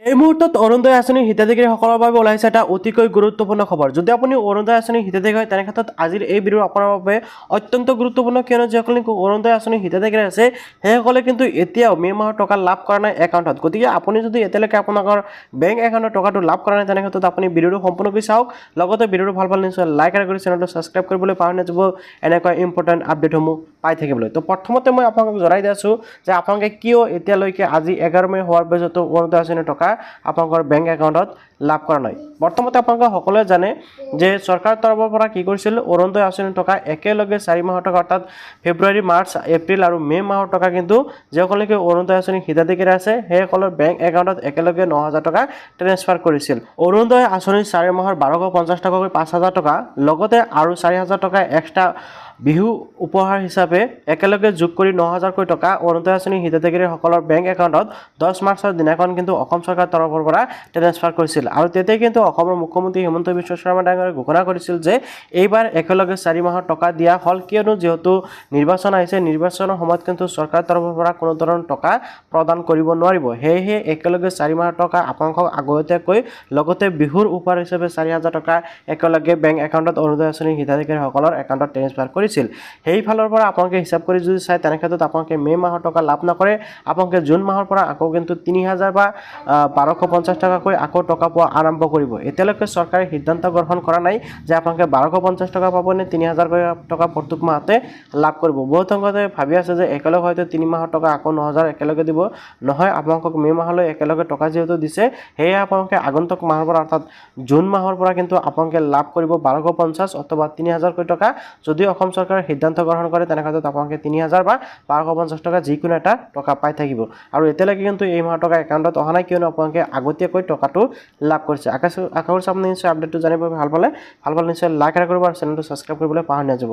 এই মুহূৰ্তত অৰুণোদয় আঁচনিৰ হিতাধিকাৰীসকলৰ বাবে ওলাইছে এটা অতিকৈ গুৰুত্বপূৰ্ণ খবৰ। যদি আপুনি অৰুণোদয় আঁচনিৰ হিতাধিকাৰী হয় তেনে ক্ষেত্ৰত আজিৰ এই ভিডিঅ' আপোনাৰ বাবে অত্যন্ত গুৰুত্বপূৰ্ণ, কিয়নো যিসকলে অৰুণোদয় আঁচনিৰ হিতাধিকাৰী আছে সেইসকলে কিন্তু এতিয়াও মে' মাহৰ টকা লাভ কৰা নাই একাউণ্টত। গতিকে আপুনি যদি এতিয়ালৈকে আপোনালোকৰ বেংক একাউণ্টৰ টকাটো লাভ কৰা নাই তেনে ক্ষেত্ৰত আপুনি ভিডিঅ'টো সম্পূৰ্ণকৈ চাওক, লগতে ভিডিঅ'টো ভাল পালে নিশ্চয় লাইক আৰু কৰি চেনেলটো ছাবস্ক্ৰাইব কৰিবলৈ পাহৰি নাযাব এনেকুৱা ইম্পৰ্টেণ্ট আপডেটসমূহ পাই থাকিবলৈ। তো প্ৰথমতে মই আপোনালোকক জনাই দি আছোঁ যে আপোনালোকে কিয় এতিয়ালৈকে আজি 11 মে' হোৱাৰ পিছতো অৰুণোদয় আঁচনিৰ টকা আপোনালোকৰ বেংক একাউণ্টত লাভ কৰা নাই। প্ৰথমতে আপোনালোকে সকলোৱে জানে যে চৰকাৰৰ তৰফৰ পৰা কি কৰিছিল, অৰুণোদয় আঁচনিৰ টকা একেলগে 4 মাহৰ টকা অৰ্থাৎ ফেব্ৰুৱাৰী, মাৰ্চ, এপ্ৰিল আৰু মে' মাহৰ টকা কিন্তু যিসকলে অৰুণোদয় আঁচনিৰ হিতাধিকাৰী আছে সেইসকলৰ বেংক একাউণ্টত একেলগে 9,000 টকা ট্ৰেন্সফাৰ কৰিছিল। অৰুণোদয় আঁচনিৰ 4 মাহৰ 1250 টকাকৈ 5,000 টকা, লগতে আৰু 4,000 টকা এক্সট্ৰা বিহু উপহাৰ হিচাপে একেলগে যোগ কৰি 9,000কৈ টকা অৰুণোদয় আঁচনিৰ হিতাধিকাৰীসকলৰ বেংক একাউণ্টত 10 মাৰ্চৰ দিনাখন কিন্তু অসম চৰকাৰৰ তৰফৰ পৰা ট্ৰেন্সফাৰ কৰিছিল। আৰু তেতিয়া কিন্তু অসমৰ মুখ্যমন্ত্ৰী হিমন্ত বিশ্ব শৰ্মা ডাঙৰীয়াই ঘোষণা কৰিছিল যে এইবাৰ একেলগে 4 মাহৰ টকা দিয়া হ'ল, কিয়নো যিহেতু নিৰ্বাচন আহিছে, নিৰ্বাচনৰ সময়ত কিন্তু চৰকাৰৰ তৰফৰ পৰা কোনো ধৰণৰ টকা প্ৰদান কৰিব নোৱাৰিব। সেয়েহে একেলগে 4 মাহৰ টকা আপোনালোকক আগতীয়াকৈ লগতে বিহুৰ উপহাৰ হিচাপে 4,000 টকা একেলগে বেংক একাউণ্টত অৰুণোদয় আঁচনিৰ হিতাধিকাৰীসকলৰ একাউণ্টত ট্ৰেন্সফাৰ কৰিছিল। সেইফালৰ পৰা আপোনালোকে হিচাপ কৰি যদি চাই তেনে ক্ষেত্ৰত আপোনালোকে মে' মাহৰ টকা লাভ নকৰে, আপোনালোকে জুন মাহৰ পৰা আকৌ কিন্তু 3,000 বা 1250 টকাকৈ আকৌ টকা পোৱা আৰম্ভ কৰিব। এতিয়ালৈকে চৰকাৰে সিদ্ধান্ত গ্ৰহণ কৰা নাই যে আপোনালোকে 1250 টকা পাব নে 3,000 টকা প্ৰত্যেক মাহতে লাভ কৰিব। বহুত সংখ্যকে ভাবি আছে যে একেলগে হয়তো 3 মাহৰ টকা আকৌ 9,000 একেলগে দিব। নহয়, আপোনালোকক মে' মাহলৈ একেলগে টকা যিহেতু দিছে সেয়ে আপোনালোকে আগন্তুক মাহৰ পৰা অৰ্থাৎ জুন মাহৰ পৰা কিন্তু আপোনালোকে লাভ কৰিব 1250 অথবা 3,000কৈ টকা। যদি অসম চৰকাৰে সিদ্ধান্ত গ্ৰহণ কৰে তেনে ক্ষেত্ৰত আপোনালোকে 3,000 বা 1250 টকা যিকোনো এটা টকা পাই থাকিব। আৰু এতিয়ালৈকে কিন্তু এই মাহৰ টকা একাউণ্টত অহা নাই, কিয়নো আপোনালোকে আগতীয়াকৈ টকাটো লাভ কৰিছে। আশা কৰিছোঁ আপুনি নিশ্চয় আপডেটটো জানিব ভাল পালে নিশ্চয় লাইক কৰিব আৰু চেনেলটো ছাবস্ক্ৰাইব কৰিবলৈ পাহৰি নাযাব।